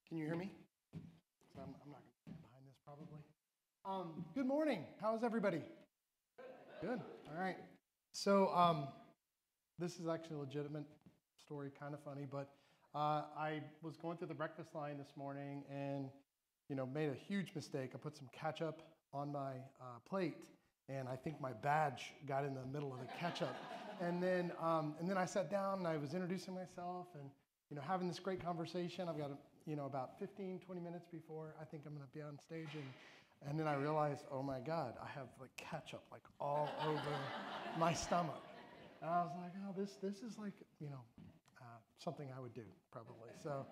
Can you hear me? So I'm not going to stand behind this probably. Good morning. How's everybody? Good. All right. So this is actually a legitimate story, kind of funny, but I was going through the breakfast line this morning and made a huge mistake. I put some ketchup on my plate, and I think my badge got in the middle of the ketchup. And then I sat down and I was introducing myself and having this great conversation. I've got about 15, 20 minutes before I think I'm going to be on stage, and then I realized, oh my God, I have like ketchup like all over my stomach. And I was like, oh, this is like something I would do probably. So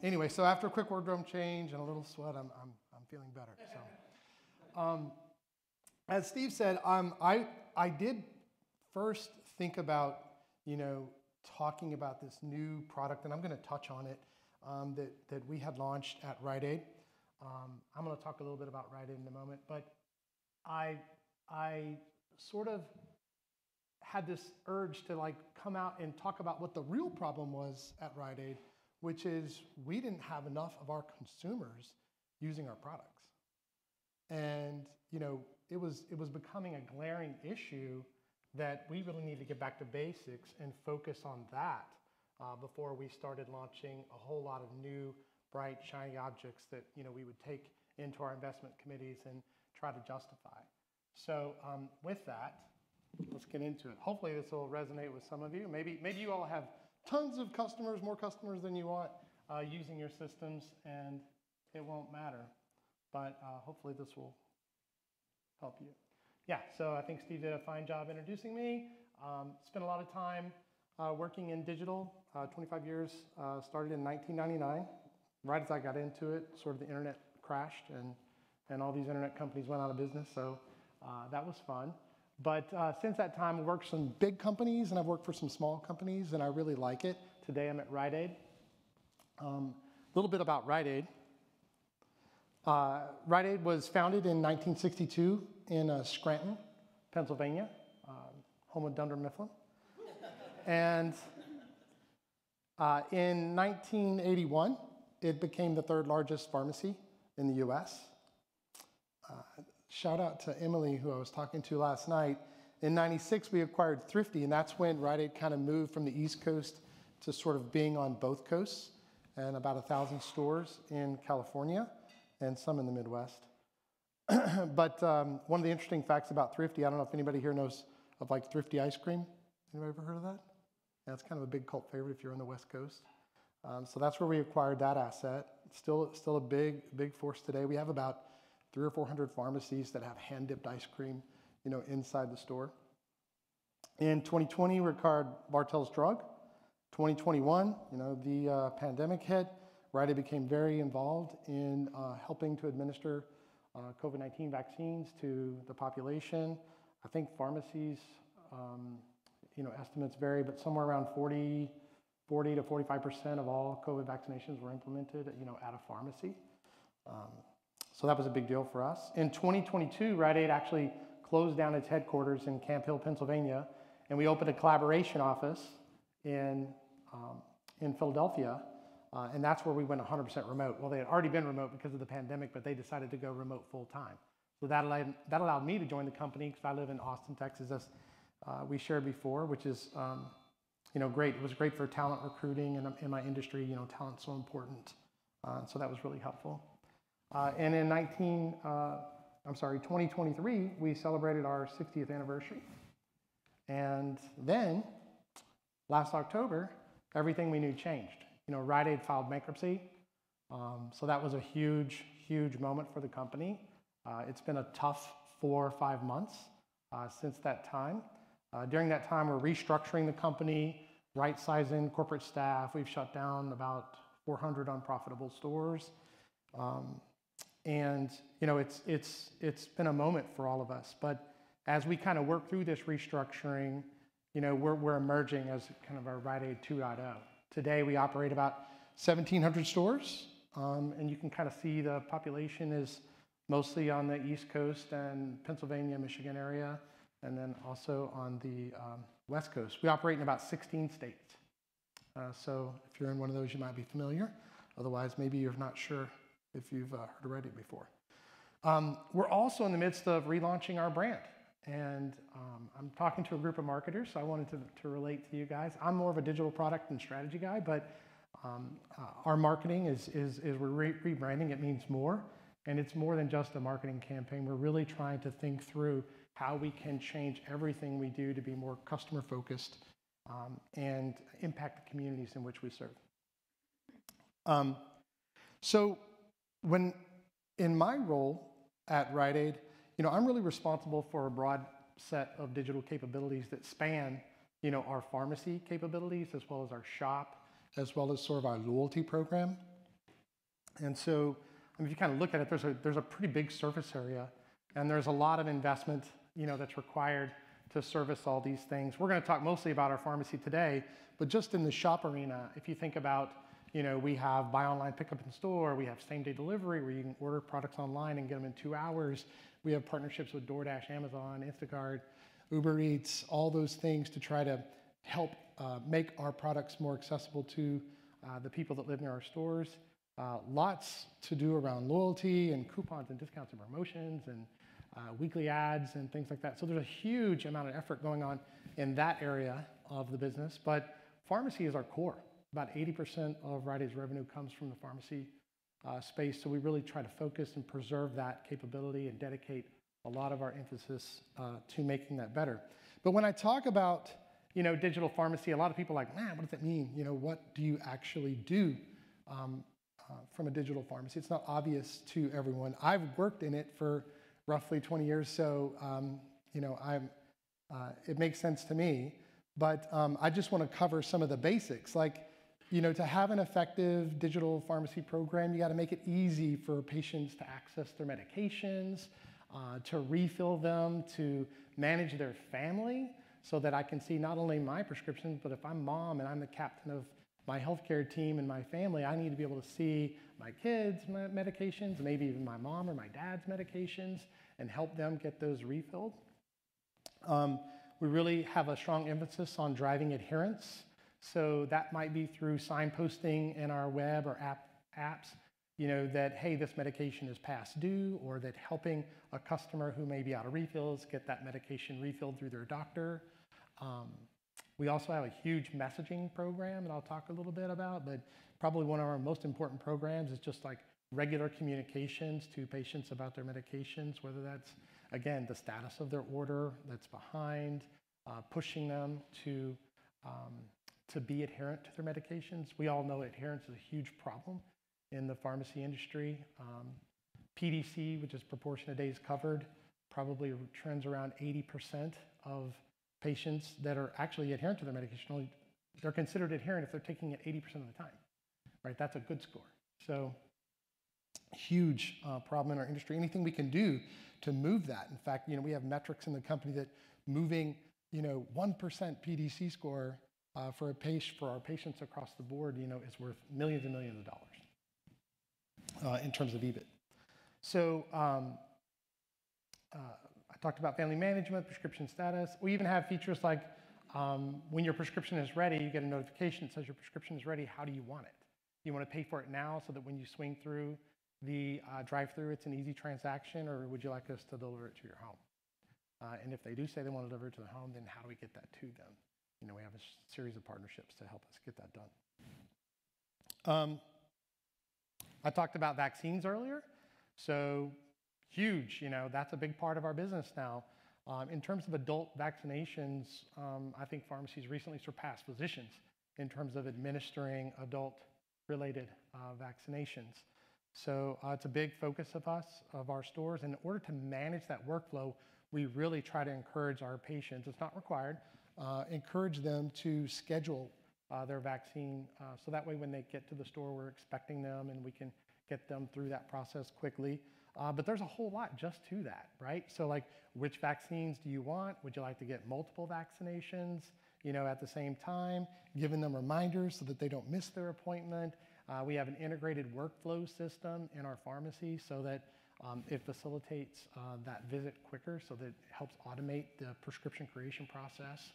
anyway, so after a quick wardrobe change and a little sweat, I'm feeling better. So as Steve said, I did first think about talking about this new product, and I'm going to touch on it, that we had launched at Rite. I'm going to talk a little bit about Rite in a moment, but I sort of had this urge to come out and talk about what the real problem was at Rite, which is we didn't have enough of our consumers using our products. And it was becoming a glaring issue that we really need to get back to basics and focus on that before we started launching a whole lot of new, bright, shiny objects that we would take into our investment committees and try to justify. So with that, let's get into it. Hopefully this will resonate with some of you. Maybe you all have tons of customers, more customers than you want using your systems, and it won't matter. But hopefully this will help you. Yeah, so I think Steve did a fine job introducing me. Spent a lot of time working in digital, 25 years, started in 1999. Right as I got into it, sort of the internet crashed and all these internet companies went out of business, so that was fun. But since that time, I've worked for some big companies and I've worked for some small companies, and I really like it. Today I'm at Rite. A little bit about Rite. Rite was founded in 1962 in Scranton, Pennsylvania, home of Dunder Mifflin. And in 1981, it became the third largest pharmacy in the US. Shout out to Emily, who I was talking to last night. In 96, we acquired Thrifty, and that's when Rite kind of moved from the East Coast to sort of being on both coasts, and about 1,000 stores in California and some in the Midwest. But one of the interesting facts about Thrifty, I don't know if anybody here knows of Thrifty ice cream. Anybody ever heard of that? Yeah, it's kind of a big cult favorite if you're on the West Coast. So that's where we acquired that asset. Still a big force today. We have about 300 or 400 pharmacies that have hand-dipped ice cream, inside the store. In 2020, we acquired Bartell's Drug. 2021, the pandemic hit. Rite became very involved in helping to administer COVID-19 vaccines to the population. I think pharmacies, estimates vary, but somewhere around 40 to 45% of all COVID vaccinations were implemented, at a pharmacy. So that was a big deal for us. In 2022, Rite actually closed down its headquarters in Camp Hill, Pennsylvania, and we opened a collaboration office in Philadelphia, and that's where we went 100% remote. Well, they had already been remote because of the pandemic, but they decided to go remote full time. So that allowed me to join the company because I live in Austin, Texas, as we shared before, which is great. It was great for talent recruiting, and in my industry, talent's so important. So that was really helpful. And in 2023, we celebrated our 60th anniversary. And then, last October, everything we knew changed. Rite filed bankruptcy. So that was a huge, huge moment for the company. It's been a tough 4 or 5 months since that time. During that time, we're restructuring the company, right-sizing corporate staff. We've shut down about 400 unprofitable stores. And it's been a moment for all of us. But as we kind of work through this restructuring, we're emerging as kind of our Rite 2.0. Today we operate about 1,700 stores, and you can kind of see the population is mostly on the East Coast and Pennsylvania, Michigan area, and then also on the West Coast. We operate in about 16 states. So if you're in one of those, you might be familiar. Otherwise, maybe you're not sure if you've heard of Rite before. We're also in the midst of relaunching our brand. And I'm talking to a group of marketers, so I wanted to relate to you guys. I'm more of a digital product and strategy guy, but our marketing is we're rebranding. It means more, and it's more than just a marketing campaign. We're really trying to think through how we can change everything we do to be more customer focused and impact the communities in which we serve. So when in my role at Rite Aid, I'm really responsible for a broad set of digital capabilities that span, our pharmacy capabilities as well as our shop, as well as sort of our loyalty program. And so, if you kind of look at it, there's a pretty big surface area, and there's a lot of investment, that's required to service all these things. We're going to talk mostly about our pharmacy today, but just in the shop arena, if you think about, we have buy online, pick up in store, we have same-day delivery where you can order products online and get them in 2 hours. We have partnerships with DoorDash, Amazon, Instacart, Uber Eats, all those things to try to help make our products more accessible to the people that live near our stores. Lots to do around loyalty and coupons and discounts and promotions and weekly ads and things like that. So there's a huge amount of effort going on in that area of the business, but pharmacy is our core. About 80% of Rite Aid's revenue comes from the pharmacy space, so we really try to focus and preserve that capability and dedicate a lot of our emphasis to making that better. But when I talk about, digital pharmacy, a lot of people are like, man, what does that mean? What do you actually do from a digital pharmacy? It's not obvious to everyone. I've worked in it for roughly 20 years, so it makes sense to me. But I just want to cover some of the basics. Like, to have an effective digital pharmacy program, you got to make it easy for patients to access their medications, to refill them, to manage their family, so that I can see not only my prescriptions, but if I'm mom and I'm the captain of my healthcare team and my family, I need to be able to see my kids' medications, maybe even my mom or my dad's medications, and help them get those refilled. We really have a strong emphasis on driving adherence. So that might be through signposting in our web or apps, that, hey, this medication is past due, or that helping a customer who may be out of refills get that medication refilled through their doctor. We also have a huge messaging program that I'll talk a little bit about, but probably one of our most important programs is just like regular communications to patients about their medications, whether that's, again, the status of their order that's behind, pushing them to be adherent to their medications. We all know adherence is a huge problem in the pharmacy industry. PDC, which is proportion of days covered, probably trends around 80% of patients that are actually adherent to their medication. They're considered adherent if they're taking it 80% of the time, right? That's a good score. So huge problem in our industry. Anything we can do to move that. In fact, we have metrics in the company that moving, 1% PDC score for our patients across the board, is worth millions and millions of dollars in terms of EBIT. So I talked about family management, prescription status. We even have features like when your prescription is ready, you get a notification that says your prescription is ready. How do you want it? You want to pay for it now so that when you swing through the drive-through, it's an easy transaction, or would you like us to deliver it to your home? And if they do say they want to deliver it to the home, then how do we get that to them? We have a series of partnerships to help us get that done. I talked about vaccines earlier. So huge, that's a big part of our business now. In terms of adult vaccinations, I think pharmacies recently surpassed physicians in terms of administering adult-related vaccinations. So it's a big focus of our stores. And in order to manage that workflow, we really try to encourage our patients, it's not required, encourage them to schedule their vaccine so that way when they get to the store, we're expecting them and we can get them through that process quickly. But there's a whole lot just to that, right? So like, which vaccines do you want? Would you like to get multiple vaccinations, at the same time? Giving them reminders so that they don't miss their appointment. We have an integrated workflow system in our pharmacy so that it facilitates that visit quicker, so that it helps automate the prescription creation process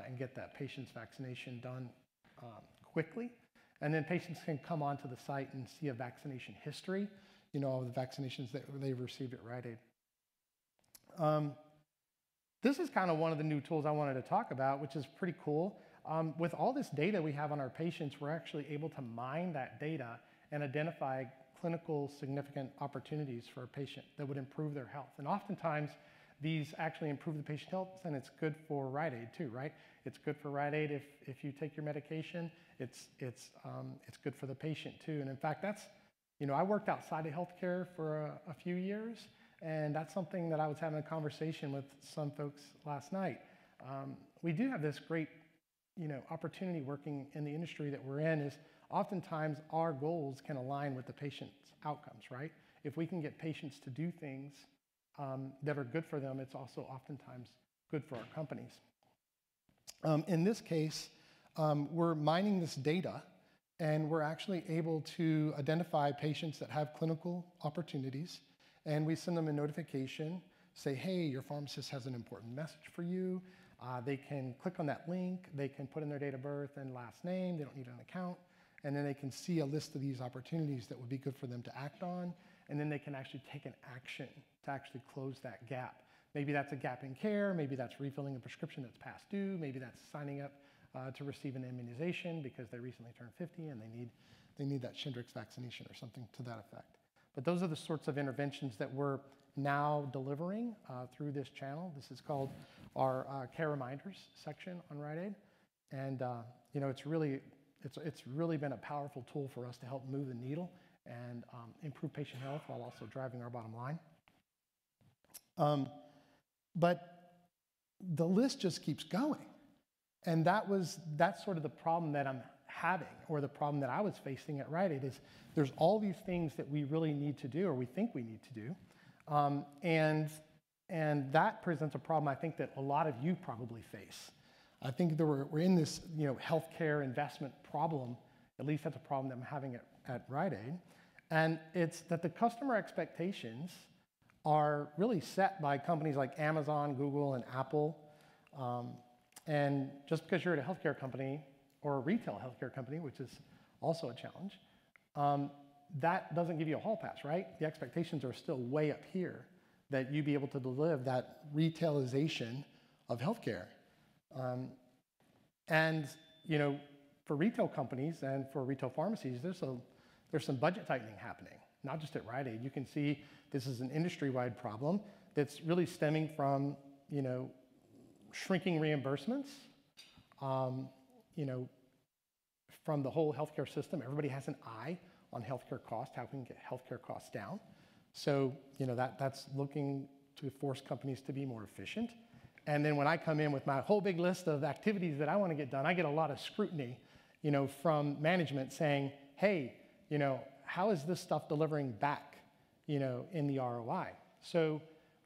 and get that patient's vaccination done quickly. And then patients can come onto the site and see a vaccination history, all the vaccinations that they've received at Rite Aid. This is kind of one of the new tools I wanted to talk about, which is pretty cool. With all this data we have on our patients, we're actually able to mine that data and identify clinical significant opportunities for a patient that would improve their health. And oftentimes, these actually improve the patient health, and it's good for Rite Aid too, right? It's good for Rite Aid if you take your medication. It's good for the patient too. And in fact, that's, I worked outside of healthcare for a few years, and that's something that I was having a conversation with some folks last night. We do have this great, opportunity working in the industry that we're in is oftentimes our goals can align with the patient's outcomes, right? If we can get patients to do things that are good for them, it's also oftentimes good for our companies. In this case, we're mining this data, and we're actually able to identify patients that have clinical opportunities, and we send them a notification, say, hey, your pharmacist has an important message for you. They can click on that link, they can put in their date of birth and last name, they don't need an account, and then they can see a list of these opportunities that would be good for them to act on, and then they can actually take an action to actually close that gap. Maybe that's a gap in care, maybe that's refilling a prescription that's past due, maybe that's signing up to receive an immunization because they recently turned 50 and they need that Shingrix vaccination or something to that effect. But those are the sorts of interventions that we're now delivering through this channel. This is called our Care Reminders section on Rite Aid. And it's really been a powerful tool for us to help move the needle and improve patient health while also driving our bottom line. But the list just keeps going. And that's sort of the problem that I'm having, or the problem that I was facing at Rite Aid, is there's all these things that we really need to do, or we think we need to do. And that presents a problem I think that a lot of you probably face. I think that we're in this healthcare investment problem. At least that's a problem that I'm having at Rite Aid. And it's that the customer expectations are really set by companies like Amazon, Google, and Apple. And just because you're at a healthcare company or a retail healthcare company, which is also a challenge, that doesn't give you a hall pass, right? The expectations are still way up here that you be able to deliver that retailization of healthcare. And for retail companies and for retail pharmacies, there's some budget tightening happening, not just at Rite Aid. You can see this is an industry-wide problem that's really stemming from shrinking reimbursements, from the whole healthcare system. Everybody has an eye on healthcare costs, how we can get healthcare costs down. So, that's looking to force companies to be more efficient. And then when I come in with my whole big list of activities that I want to get done, I get a lot of scrutiny, from management saying, hey, how is this stuff delivering back, in the ROI? So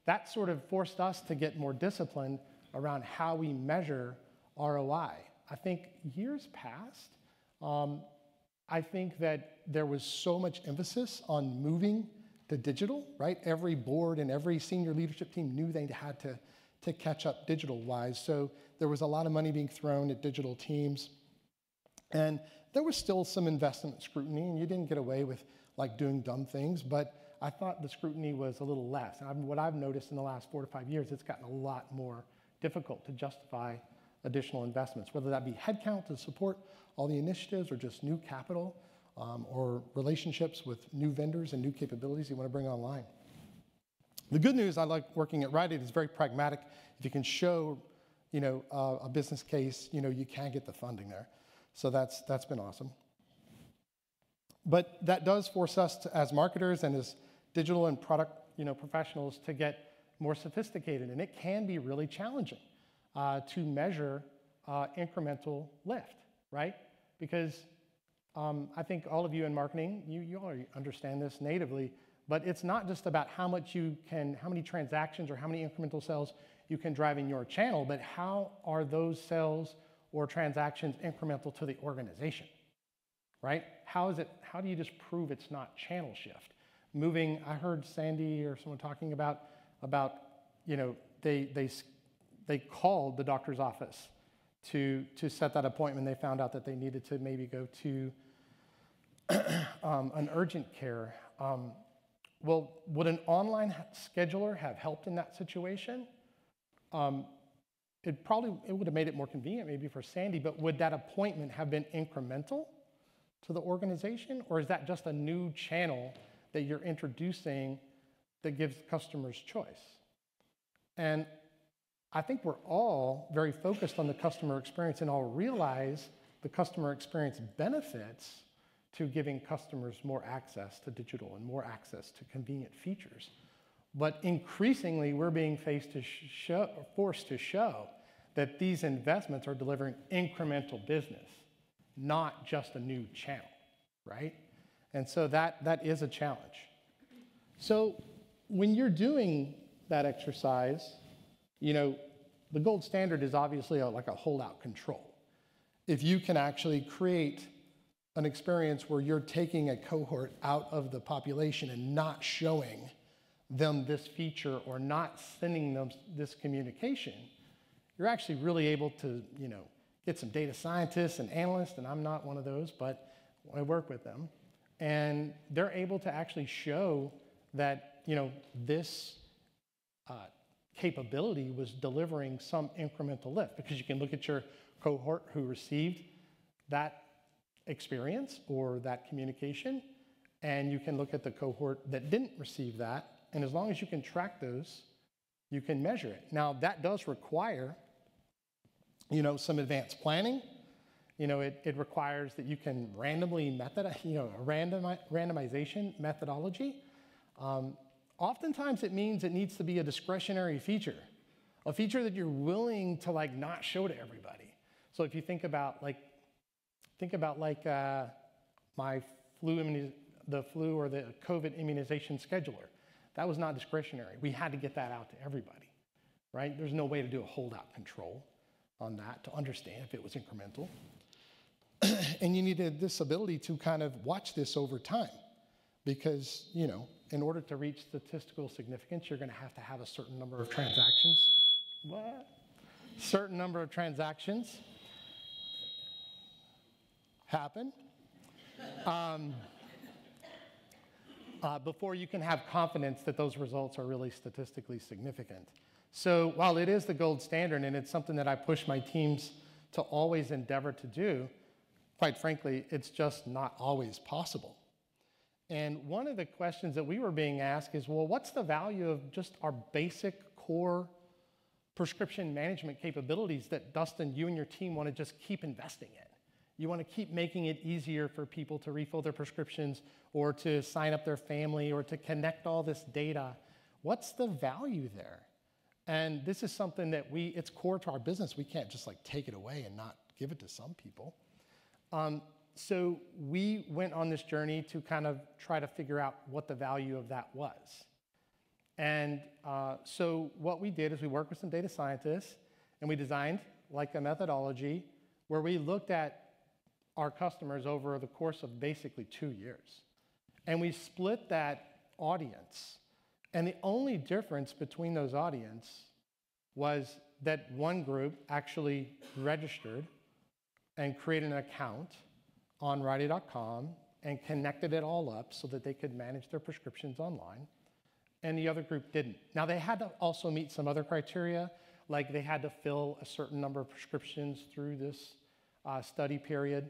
that sort of forced us to get more disciplined around how we measure ROI. I think years past, I think that there was so much emphasis on moving to digital, right? Every board and every senior leadership team knew they had to catch up digital-wise. So there was a lot of money being thrown at digital teams. And there was still some investment scrutiny, and you didn't get away with doing dumb things, but I thought the scrutiny was a little less. And what I've noticed in the last 4 to 5 years, it's gotten a lot more difficult to justify additional investments, whether that be headcount to support all the initiatives or just new capital or relationships with new vendors and new capabilities you want to bring online. The good news, I like working at Rite Aid, is very pragmatic. If you can show, a business case, you can get the funding there. So that's been awesome. But that does force us to, as marketers and as digital and product, professionals, to get more sophisticated, and it can be really challenging to measure incremental lift, right? Because I think all of you in marketing, you already understand this natively, but it's not just about how many transactions or how many incremental sales you can drive in your channel, but how are those sales or transactions incremental to the organization, right? How do you just prove it's not channel shift? I heard Sandy or someone talking about they called the doctor's office to set that appointment. They found out that they needed to maybe go to an urgent care, well, would an online scheduler have helped in that situation? It would have made it more convenient maybe for Sandy, but would that appointment have been incremental to the organization, or is that just a new channel that you're introducing that gives customers choice? And I think we're all very focused on the customer experience and all realize the customer experience benefits to giving customers more access to digital and more access to convenient features. But increasingly, we're being forced to show that these investments are delivering incremental business, not just a new channel, right? And so that is a challenge. So when you're doing that exercise, you know, the gold standard is obviously like a holdout control. If you can actually create an experience where you're taking a cohort out of the population and not showing them this feature or not sending them this communication, you're actually really able to, you know, get some data scientists and analysts, and I'm not one of those, but I work with them, and they're able to actually show that, you know, this capability was delivering some incremental lift, because you can look at your cohort who received that experience or that communication, and you can look at the cohort that didn't receive that, and as long as you can track those, you can measure it. Now, that does require, you know, some advanced planning. You know, it requires that you can randomly randomization methodology. Oftentimes it means it needs to be a discretionary feature, a feature that you're willing to like not show to everybody. So if you think about my the flu or the COVID immunization scheduler, that was not discretionary. We had to get that out to everybody, right? There's no way to do a holdout control on that to understand if it was incremental. And you needed this ability to kind of watch this over time, because, you know, in order to reach statistical significance, you're going to have a certain number of transactions. What? Certain number of transactions happen before you can have confidence that those results are really statistically significant. So while it is the gold standard and it's something that I push my teams to always endeavor to do, quite frankly, it's just not always possible. And one of the questions that we were being asked is, well, what's the value of just our basic core prescription management capabilities that, Dustin, you and your team want to just keep investing in? You want to keep making it easier for people to refill their prescriptions or to sign up their family or to connect all this data. What's the value there? And this is something that it's core to our business. We can't just like take it away and not give it to some people. So we went on this journey to kind of try to figure out what the value of that was. And so what we did is we worked with some data scientists, and we designed like a methodology where we looked at our customers over the course of basically 2 years. And we split that audience. And the only difference between those audience was that one group actually registered and created an account on Rite.com and connected it all up so that they could manage their prescriptions online, and the other group didn't. Now, they had to also meet some other criteria, like they had to fill a certain number of prescriptions through this study period.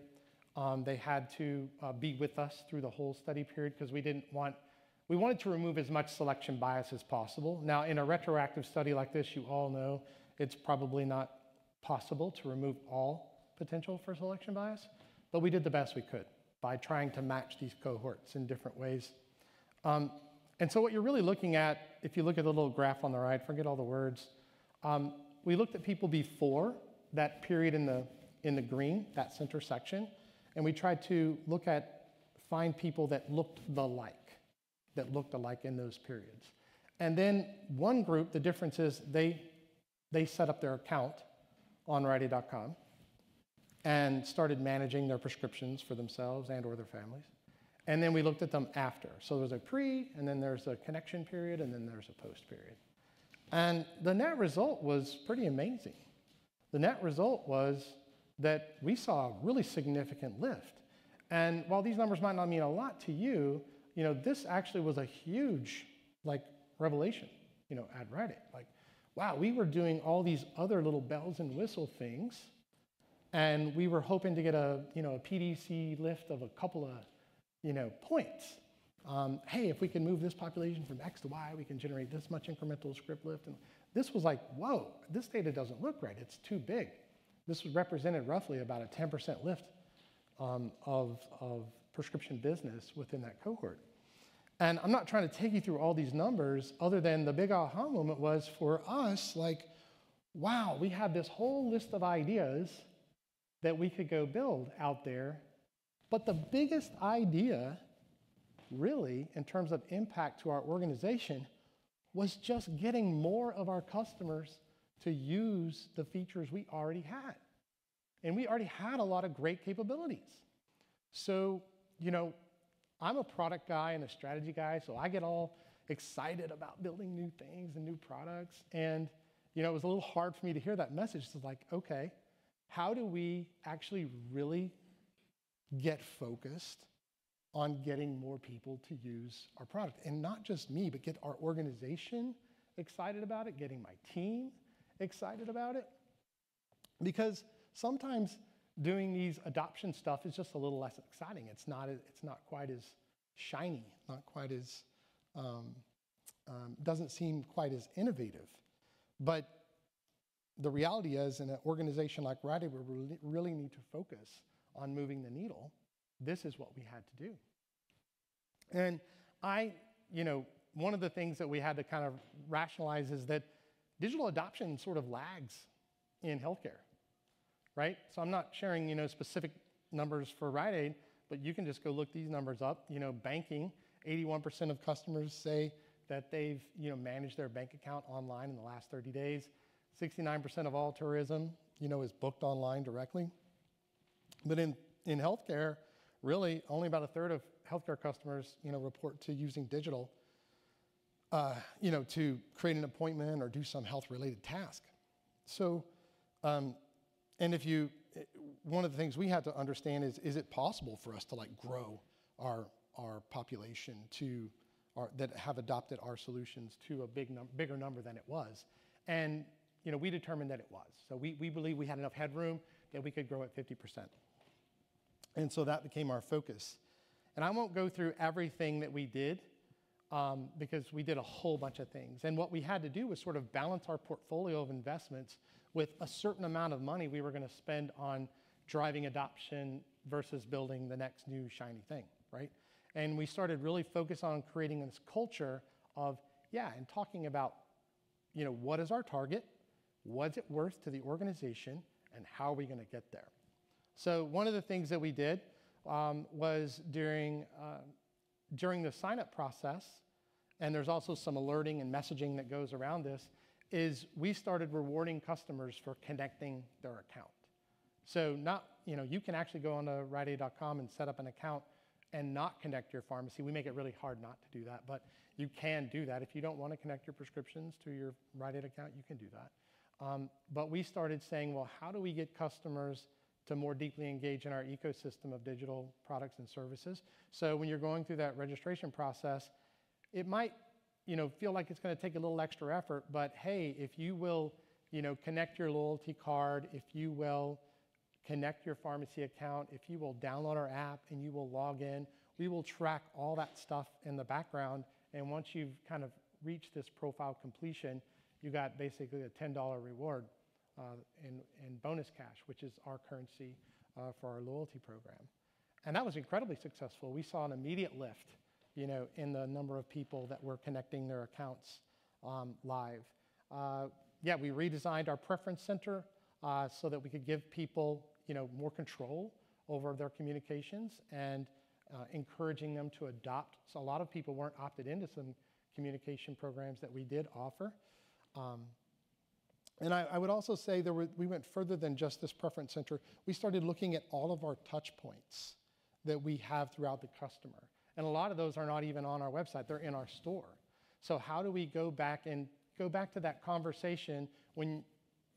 They had to be with us through the whole study period, because we wanted to remove as much selection bias as possible. Now, in a retroactive study like this, you all know it's probably not possible to remove all potential for selection bias, but we did the best we could by trying to match these cohorts in different ways. And so what you're really looking at, if you look at the little graph on the right, forget all the words, we looked at people before that period in the green, that center section, and we tried to find people that looked alike in those periods. And then one group, the difference is they set up their account on Rite.com and started managing their prescriptions for themselves and or their families. And then we looked at them after. So there's a pre, and then there's a connection period, and then there's a post period. And the net result was pretty amazing. The net result was that we saw a really significant lift. And while these numbers might not mean a lot to you, this actually was a huge, revelation, at Rite. Wow, we were doing all these other little bells and whistle things, and we were hoping to get a PDC lift of a couple of, points. Hey, if we can move this population from X to Y, we can generate this much incremental script lift. And this was like, whoa, this data doesn't look right. It's too big. This represented roughly about a 10% lift of prescription business within that cohort. And I'm not trying to take you through all these numbers other than the big aha moment was for us, wow, we had this whole list of ideas that we could go build out there. But the biggest idea, really, in terms of impact to our organization, was just getting more of our customers to use the features we already had. And we already had a lot of great capabilities. So, I'm a product guy and a strategy guy, so I get all excited about building new things and new products. And, it was a little hard for me to hear that message. It's okay, how do we actually really get focused on getting more people to use our product? And not just me, but get our organization excited about it, getting my team excited about it. Because sometimes doing these adoption stuff is just a little less exciting. It's not quite as shiny, not quite as, doesn't seem quite as innovative. But the reality is, in an organization like Rite, where we really need to focus on moving the needle, this is what we had to do. And one of the things that we had to kind of rationalize is that digital adoption sort of lags in healthcare, right? So I'm not sharing, specific numbers for Rite, but you can just go look these numbers up. Banking, 81% of customers say that they've, managed their bank account online in the last 30 days. 69% of all tourism, is booked online directly. But in healthcare, really, only about a third of healthcare customers, report to using digital, to create an appointment or do some health-related task. So, and one of the things we had to understand is it possible for us to grow our population that have adopted our solutions to a bigger number than it was? And, we determined that it was. So we believe we had enough headroom that we could grow at 50%. And so that became our focus. And I won't go through everything that we did because we did a whole bunch of things. And what we had to do was sort of balance our portfolio of investments with a certain amount of money we were going to spend on driving adoption versus building the next new shiny thing, right? And we started really focus on creating this culture of, and talking about, what is our target? What's it worth to the organization? And how are we going to get there? So one of the things that we did was during the sign-up process, and there's also some alerting and messaging that goes around this, is we started rewarding customers for connecting their account. So you can actually go onto riteaid.com and set up an account and not connect your pharmacy. We make it really hard not to do that, but you can do that. If you don't want to connect your prescriptions to your Rite Aid account, you can do that. But we started saying, well, how do we get customers to more deeply engage in our ecosystem of digital products and services? So when you're going through that registration process, it might, feel like it's going to take a little extra effort, but hey, if you will, connect your loyalty card, if you will connect your pharmacy account, if you will download our app and you will log in, we will track all that stuff in the background. And once you've kind of reached this profile completion, you got basically a $10 reward in bonus cash, which is our currency for our loyalty program. And that was incredibly successful. We saw an immediate lift, in the number of people that were connecting their accounts live. We redesigned our preference center so that we could give people, more control over their communications and encouraging them to adopt. So a lot of people weren't opted into some communication programs that we did offer. And I would also say we went further than just this preference center. We started looking at all of our touch points that we have throughout the customer. And a lot of those are not even on our website, they're in our store. So how do we go back to that conversation when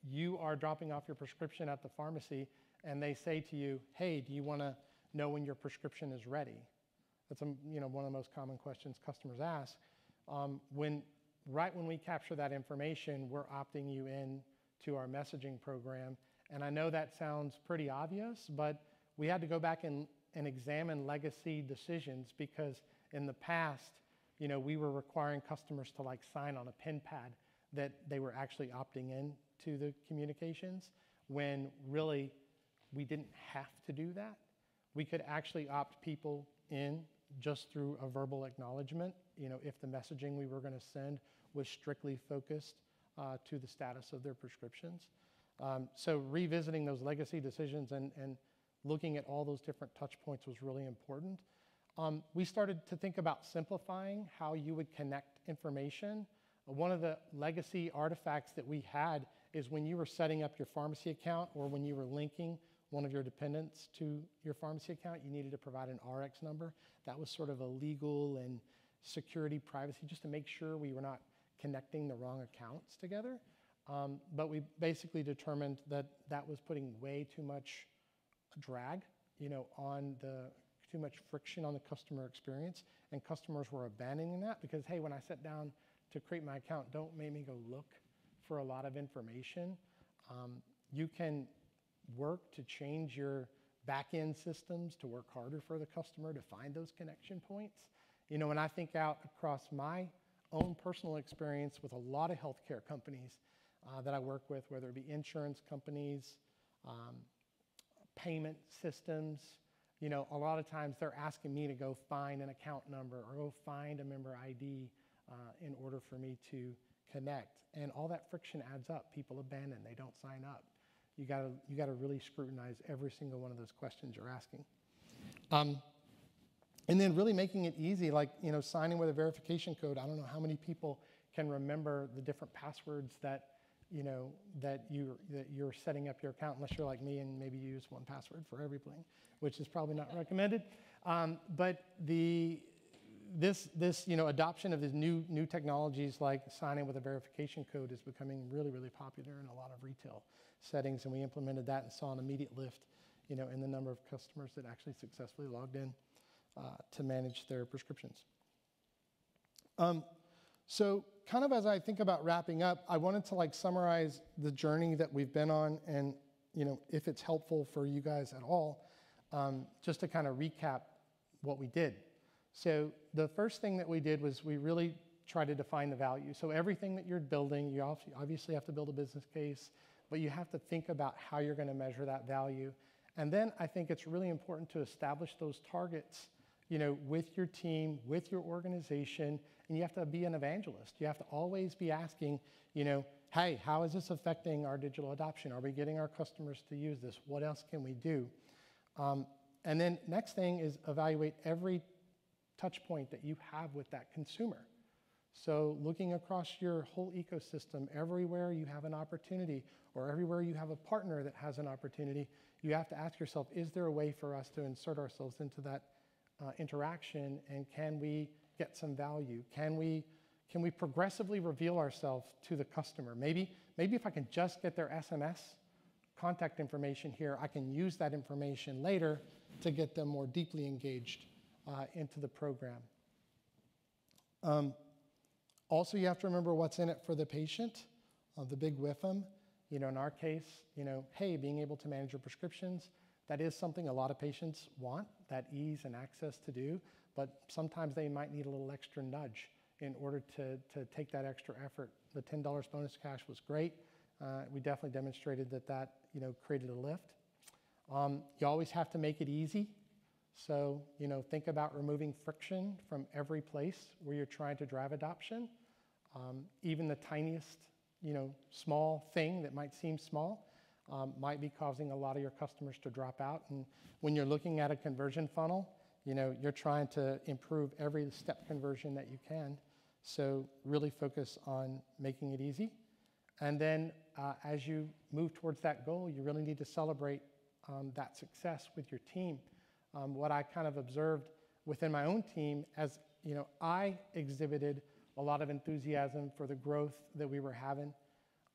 you are dropping off your prescription at the pharmacy and they say to you, hey, do you want to know when your prescription is ready? That's one of the most common questions customers ask. Right when we capture that information, we're opting you in to our messaging program. And I know that sounds pretty obvious, but we had to go back and examine legacy decisions because in the past, we were requiring customers to sign on a pen pad that they were actually opting in to the communications when really we didn't have to do that. We could actually opt people in just through a verbal acknowledgement, if the messaging we were going to send was strictly focused to the status of their prescriptions. So revisiting those legacy decisions and looking at all those different touch points was really important. We started to think about simplifying how you would connect information. One of the legacy artifacts that we had is when you were setting up your pharmacy account or when you were linking one of your dependents to your pharmacy account, you needed to provide an RX number. That was sort of a legal and security privacy just to make sure we were not connecting the wrong accounts together. But we basically determined that that was putting way too much drag, too much friction on the customer experience, and customers were abandoning that because, hey, when I sit down to create my account, don't make me go look for a lot of information. You can work to change your back-end systems to work harder for the customer to find those connection points. When I think out across my own personal experience with a lot of healthcare companies that I work with, whether it be insurance companies, payment systems, a lot of times they're asking me to go find an account number or go find a member ID in order for me to connect. And all that friction adds up. People abandon, they don't sign up. You gotta really scrutinize every single one of those questions you're asking. And then really making it easy, signing with a verification code. I don't know how many people can remember the different passwords that you're setting up your account, unless you're like me and maybe you use one password for everything, which is probably not recommended. But this adoption of these new technologies like signing with a verification code is becoming really, really popular in a lot of retail settings, and we implemented that and saw an immediate lift, in the number of customers that actually successfully logged in to manage their prescriptions. So kind of as I think about wrapping up, I wanted to summarize the journey that we've been on and, if it's helpful for you guys at all, just to kind of recap what we did. So the first thing that we did was we really tried to define the value. So everything that you're building, you obviously have to build a business case, but you have to think about how you're going to measure that value. And then I think it's really important to establish those targets, with your team, with your organization, and you have to be an evangelist. You have to always be asking, hey, how is this affecting our digital adoption? Are we getting our customers to use this? What else can we do? And then next thing is evaluate every touch point that you have with that consumer. So looking across your whole ecosystem, everywhere you have an opportunity or everywhere you have a partner that has an opportunity, you have to ask yourself, is there a way for us to insert ourselves into that interaction, and can we get some value? Can we progressively reveal ourselves to the customer? Maybe if I can just get their SMS contact information here, I can use that information later to get them more deeply engaged into the program. Also, you have to remember what's in it for the patient, the big WIFM. In our case, hey, being able to manage your prescriptions, that is something a lot of patients want, that ease and access to do, but sometimes they might need a little extra nudge in order to take that extra effort. The $10 bonus cash was great. We definitely demonstrated that created a lift. You always have to make it easy. So, think about removing friction from every place where you're trying to drive adoption. Even the tiniest, small thing that might seem small might be causing a lot of your customers to drop out. And when you're looking at a conversion funnel, you're trying to improve every step conversion that you can. So really focus on making it easy. And then as you move towards that goal, you really need to celebrate that success with your team. What I kind of observed within my own team, as I exhibited a lot of enthusiasm for the growth that we were having.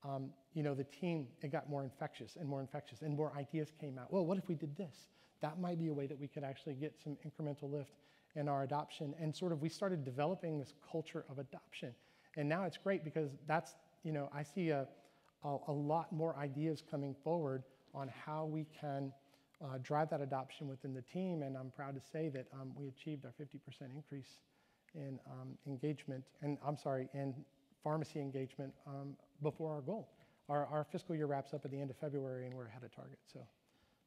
The team, it got more infectious and more ideas came out. Well, what if we did this? that might be a way that we could actually get some incremental lift in our adoption. And sort of we started developing this culture of adoption. And now it's great because that's, I see a lot more ideas coming forward on how we can drive that adoption within the team. And I'm proud to say that we achieved our 50% increase in engagement, and in pharmacy engagement before our goal. Our fiscal year wraps up at the end of February, and we're ahead of target, so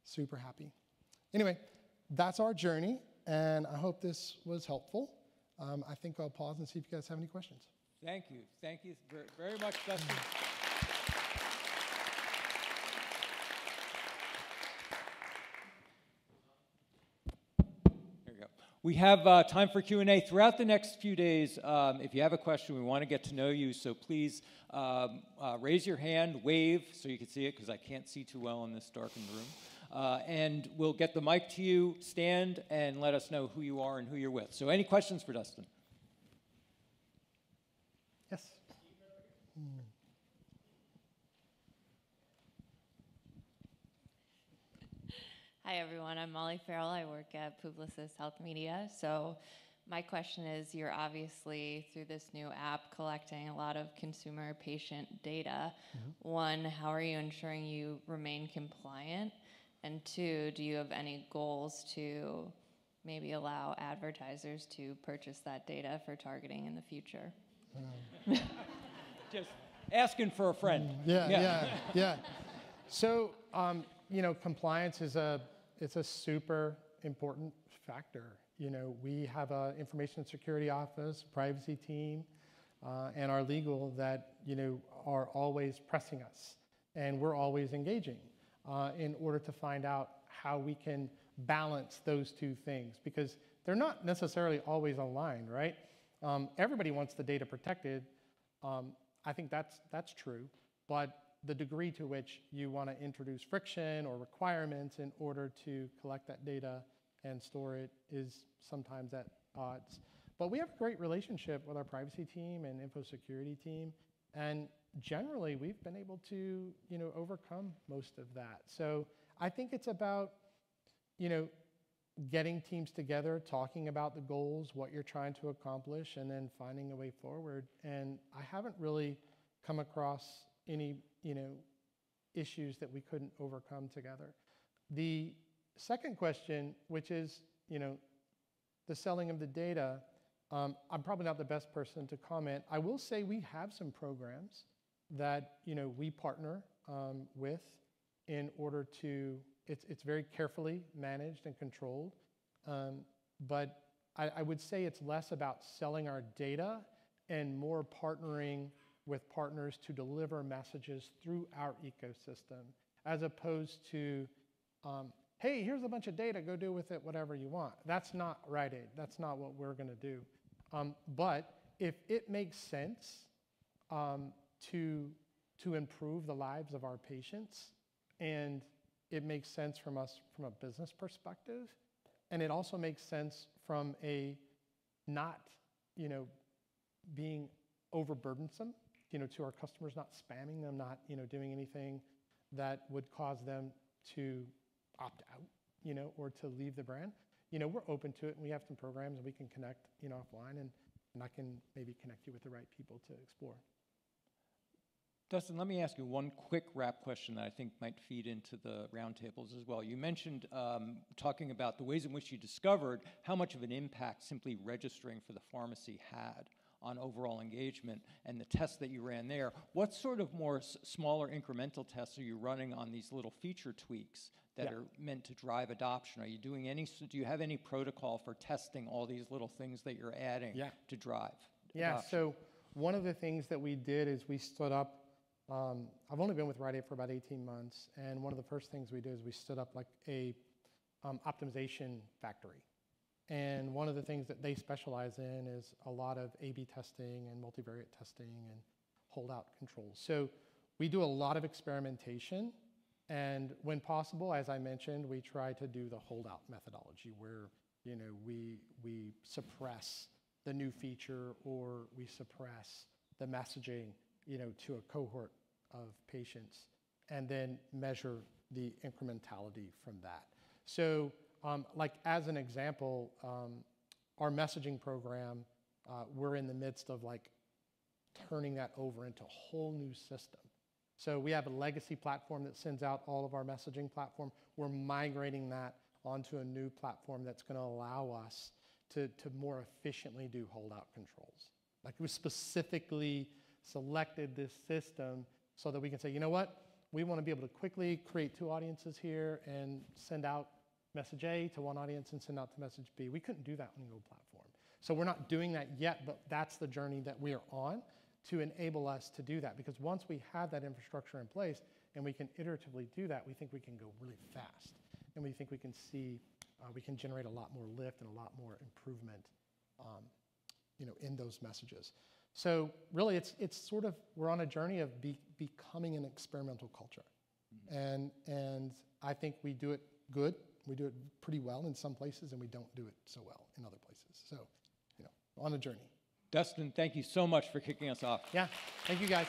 super happy. Anyway, that's our journey, and I hope this was helpful. I think I'll pause and see if you guys have any questions. Thank you. Thank you very much, Dustin. There you go. We have time for Q&A throughout the next few days. If you have a question, we want to get to know you, so please raise your hand, wave so you can see it, because I can't see too well in this darkened room. And we'll get the mic to you, stand, and let us know who you are and who you're with. So any questions for Dustin? Yes. Hi, everyone. I'm Molly Farrell. I work at Publicis Health Media. So my question is, you're obviously, through this new app, collecting a lot of consumer patient data. Mm-hmm. One, how are you ensuring you remain compliant? And two, do you have any goals to maybe allow advertisers to purchase that data for targeting in the future? Just asking for a friend. Yeah. So, compliance is it's a super important factor. We have an information security office, privacy team, and our legal that, are always pressing us, and we're always engaging in order to find out how we can balance those two things, because they're not necessarily always aligned, right? Everybody wants the data protected. I think that's true, but the degree to which you want to introduce friction or requirements in order to collect that data and store it is sometimes at odds. But we have a great relationship with our privacy team and info security team, and generally we've been able to, overcome most of that. So I think it's about, getting teams together, talking about the goals, what you're trying to accomplish, and then finding a way forward. And I haven't really come across any, issues that we couldn't overcome together. The second question, which is, the selling of the data, I'm probably not the best person to comment. I will say we have some programs that, we partner with in order to, it's very carefully managed and controlled, but I would say it's less about selling our data and more partnering with partners to deliver messages through our ecosystem, as opposed to, hey, here's a bunch of data, go do with it whatever you want. That's not Rite Aid. That's not what we're going to do. But if it makes sense to improve the lives of our patients, and it makes sense from us from a business perspective, and it also makes sense from a not, being overburdensome, to our customers, not spamming them, not, doing anything that would cause them to opt out, or to leave the brand. We're open to it, and we have some programs and we can connect, offline, and I can maybe connect you with the right people to explore. Dustin, let me ask you one quick wrap question that I think might feed into the roundtables as well. You mentioned talking about the ways in which you discovered how much of an impact simply registering for the pharmacy had on overall engagement and the tests that you ran there. What sort of more smaller incremental tests are you running on these little feature tweaks that are meant to drive adoption? Are you doing do you have any protocol for testing all these little things that you're adding to drive adoption? So one of the things that we did is we stood up, I've only been with Rite Aid for about 18 months, and one of the first things we did is we stood up like a optimization factory. And one of the things that they specialize in is a lot of A/B testing and multivariate testing and holdout controls. So we do a lot of experimentation, and when possible, as I mentioned, we try to do the holdout methodology where, we suppress the new feature, or we suppress the messaging, to a cohort of patients, and then measure the incrementality from that. So like as an example, our messaging program, we're in the midst of like turning that over into a whole new system. So we have a legacy platform that sends out all of our messaging platform. We're migrating that onto a new platform that's going to allow us to more efficiently do holdout controls. Like we specifically selected this system so that we can say, you know what? We want to be able to quickly create 2 audiences here and send out message A to one audience and send out to message B. We couldn't do that on the old platform. So we're not doing that yet, but that's the journey that we are on to enable us to do that. Because once we have that infrastructure in place and we can iteratively do that, we think we can go really fast. And we think we can see, we can generate a lot more lift and a lot more improvement in those messages. So really, it's sort of, we're on a journey of becoming an experimental culture. And I think we do it good. We do it pretty well in some places, and we don't do it so well in other places. So, on a journey. Dustin, thank you so much for kicking us off. Yeah, thank you guys.